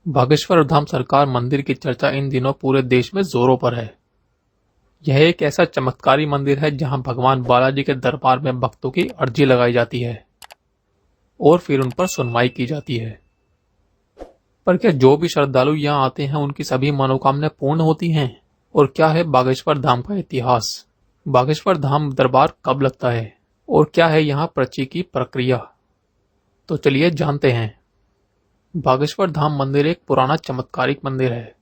बागेश्वर धाम सरकार मंदिर की चर्चा इन दिनों पूरे देश में जोरों पर है। यह एक ऐसा चमत्कारी मंदिर है जहां भगवान बालाजी के दरबार में भक्तों की अर्जी लगाई जाती है और फिर उन पर सुनवाई की जाती है। पर क्या जो भी श्रद्धालु यहाँ आते हैं उनकी सभी मनोकामनाएं पूर्ण होती हैं? और क्या है बागेश्वर धाम का इतिहास? बागेश्वर धाम दरबार कब लगता है और क्या है यहाँ पर्ची की प्रक्रिया? तो चलिए जानते हैं। बागेश्वर धाम मंदिर एक पुराना चमत्कारिक मंदिर है।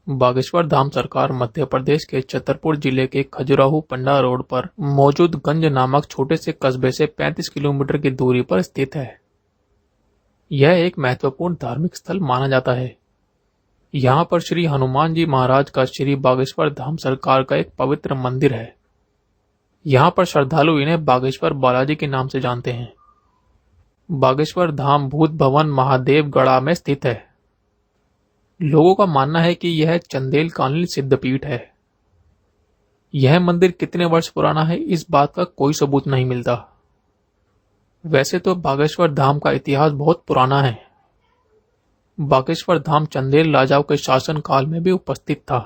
बागेश्वर धाम सरकार मध्य प्रदेश के छतरपुर जिले के खजुराहो पंडा रोड पर मौजूद गंज नामक छोटे से कस्बे से 35 किलोमीटर की दूरी पर स्थित है। यह एक महत्वपूर्ण धार्मिक स्थल माना जाता है। यहाँ पर श्री हनुमान जी महाराज का श्री बागेश्वर धाम सरकार का एक पवित्र मंदिर है। यहाँ पर श्रद्धालु इन्हें बागेश्वर बालाजी के नाम से जानते हैं। बागेश्वर धाम भूत भवन महादेव गढ़ा में स्थित है। लोगों का मानना है कि यह चंदेल कालीन सिद्धपीठ है। यह मंदिर कितने वर्ष पुराना है इस बात का कोई सबूत नहीं मिलता। वैसे तो बागेश्वर धाम का इतिहास बहुत पुराना है। बागेश्वर धाम चंदेल राजाओं के शासन काल में भी उपस्थित था।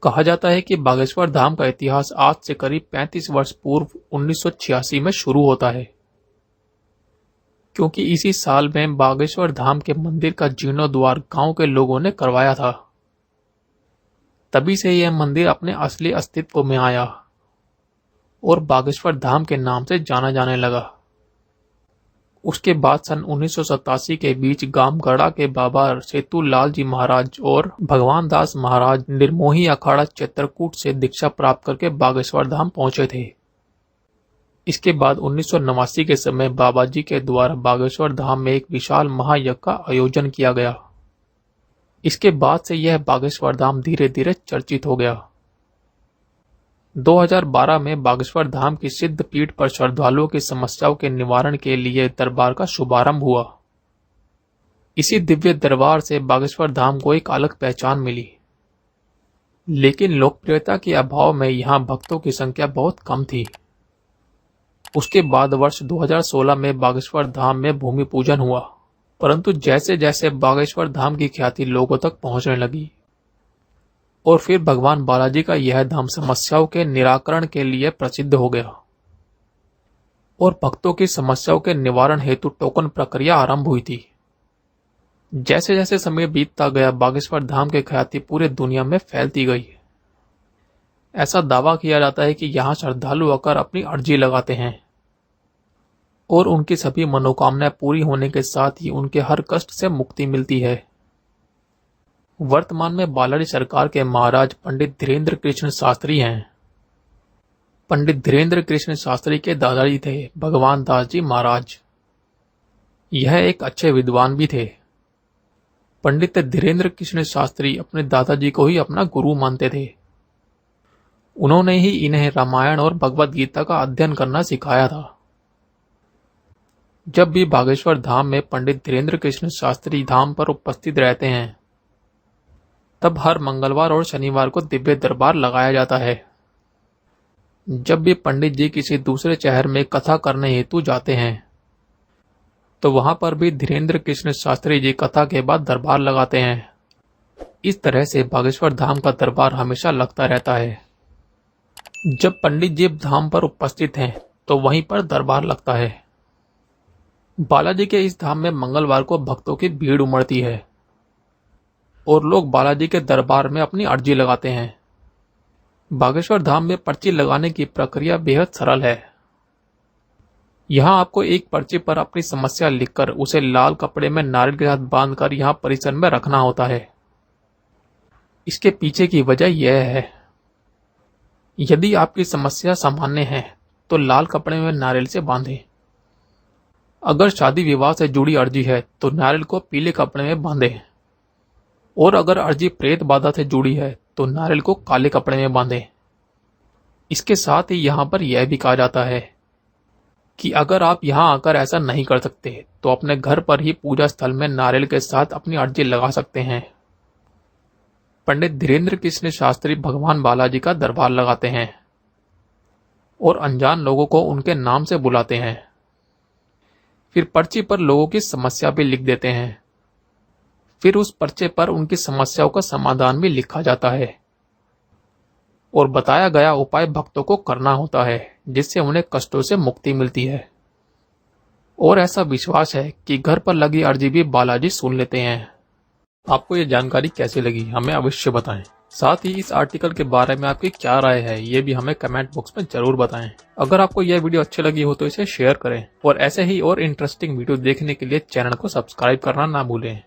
कहा जाता है कि बागेश्वर धाम का इतिहास आज से करीब 35 वर्ष पूर्व 1986 में शुरू होता है, क्योंकि इसी साल में बागेश्वर धाम के मंदिर का जीर्णोद्धार गांव के लोगों ने करवाया था। तभी से यह मंदिर अपने असली अस्तित्व में आया और बागेश्वर धाम के नाम से जाना जाने लगा। उसके बाद सन 1987 के बीच गामगढ़ा के बाबा सेतुलाल जी महाराज और भगवान दास महाराज निर्मोही अखाड़ा चित्रकूट से दीक्षा प्राप्त करके बागेश्वर धाम पहुंचे थे। इसके बाद 1989 के समय बाबा जी के द्वारा बागेश्वर धाम में एक विशाल महायज्ञ का आयोजन किया गया। इसके बाद से यह बागेश्वर धाम धीरे धीरे चर्चित हो गया। 2012 में बागेश्वर धाम की सिद्ध पीठ पर श्रद्धालुओं की समस्याओं के निवारण के लिए दरबार का शुभारंभ हुआ। इसी दिव्य दरबार से बागेश्वर धाम को एक अलग पहचान मिली, लेकिन लोकप्रियता के अभाव में यहाँ भक्तों की संख्या बहुत कम थी। उसके बाद वर्ष 2016 में बागेश्वर धाम में भूमि पूजन हुआ, परंतु जैसे जैसे बागेश्वर धाम की ख्याति लोगों तक पहुंचने लगी और फिर भगवान बालाजी का यह धाम समस्याओं के निराकरण के लिए प्रसिद्ध हो गया और भक्तों की समस्याओं के निवारण हेतु टोकन प्रक्रिया आरंभ हुई थी। जैसे जैसे समय बीतता गया बागेश्वर धाम की ख्याति पूरी दुनिया में फैलती गई। ऐसा दावा किया जाता है कि यहाँ श्रद्धालु आकर अपनी अर्जी लगाते हैं और उनकी सभी मनोकामनाएं पूरी होने के साथ ही उनके हर कष्ट से मुक्ति मिलती है। वर्तमान में बालाजी सरकार के महाराज पंडित धीरेन्द्र कृष्ण शास्त्री हैं। पंडित धीरेन्द्र कृष्ण शास्त्री के दादाजी थे भगवान दास जी महाराज। यह एक अच्छे विद्वान भी थे। पंडित धीरेन्द्र कृष्ण शास्त्री अपने दादाजी को ही अपना गुरु मानते थे। उन्होंने ही इन्हें रामायण और भगवद गीता का अध्ययन करना सिखाया था। जब भी बागेश्वर धाम में पंडित धीरेन्द्र कृष्ण शास्त्री धाम पर उपस्थित रहते हैं, तब हर मंगलवार और शनिवार को दिव्य दरबार लगाया जाता है। जब भी पंडित जी किसी दूसरे शहर में कथा करने हेतु जाते हैं, तो वहां पर भी धीरेन्द्र कृष्ण शास्त्री जी कथा के बाद दरबार लगाते हैं। इस तरह से बागेश्वर धाम का दरबार हमेशा लगता रहता है। जब पंडित जी धाम पर उपस्थित हैं, तो वहीं पर दरबार लगता है। बालाजी के इस धाम में मंगलवार को भक्तों की भीड़ उमड़ती है और लोग बालाजी के दरबार में अपनी अर्जी लगाते हैं। बागेश्वर धाम में पर्ची लगाने की प्रक्रिया बेहद सरल है। यहाँ आपको एक पर्ची पर अपनी समस्या लिखकर उसे लाल कपड़े में नारियल के साथ बांधकर यहाँ परिसर में रखना होता है। इसके पीछे की वजह यह है, यदि आपकी समस्या सामान्य है तो लाल कपड़े में नारियल से बांधें। अगर शादी विवाह से जुड़ी अर्जी है तो नारियल को पीले कपड़े में बांधें और अगर अर्जी प्रेत बाधा से जुड़ी है तो नारियल को काले कपड़े में बांधें। इसके साथ ही यहाँ पर यह भी कहा जाता है कि अगर आप यहाँ आकर ऐसा नहीं कर सकते तो अपने घर पर ही पूजा स्थल में नारियल के साथ अपनी अर्जी लगा सकते हैं। पंडित धीरेन्द्र कृष्ण शास्त्री भगवान बालाजी का दरबार लगाते हैं और अनजान लोगों को उनके नाम से बुलाते हैं। फिर पर्ची पर लोगों की समस्या भी लिख देते हैं। फिर उस पर्चे पर उनकी समस्याओं का समाधान भी लिखा जाता है और बताया गया उपाय भक्तों को करना होता है, जिससे उन्हें कष्टों से मुक्ति मिलती है। और ऐसा विश्वास है कि घर पर लगी अर्जी भी बालाजी सुन लेते हैं। आपको ये जानकारी कैसी लगी हमें अवश्य बताएं। साथ ही इस आर्टिकल के बारे में आपकी क्या राय है ये भी हमें कमेंट बॉक्स में जरूर बताएं। अगर आपको यह वीडियो अच्छी लगी हो तो इसे शेयर करें और ऐसे ही और इंटरेस्टिंग वीडियो देखने के लिए चैनल को सब्सक्राइब करना ना भूलें।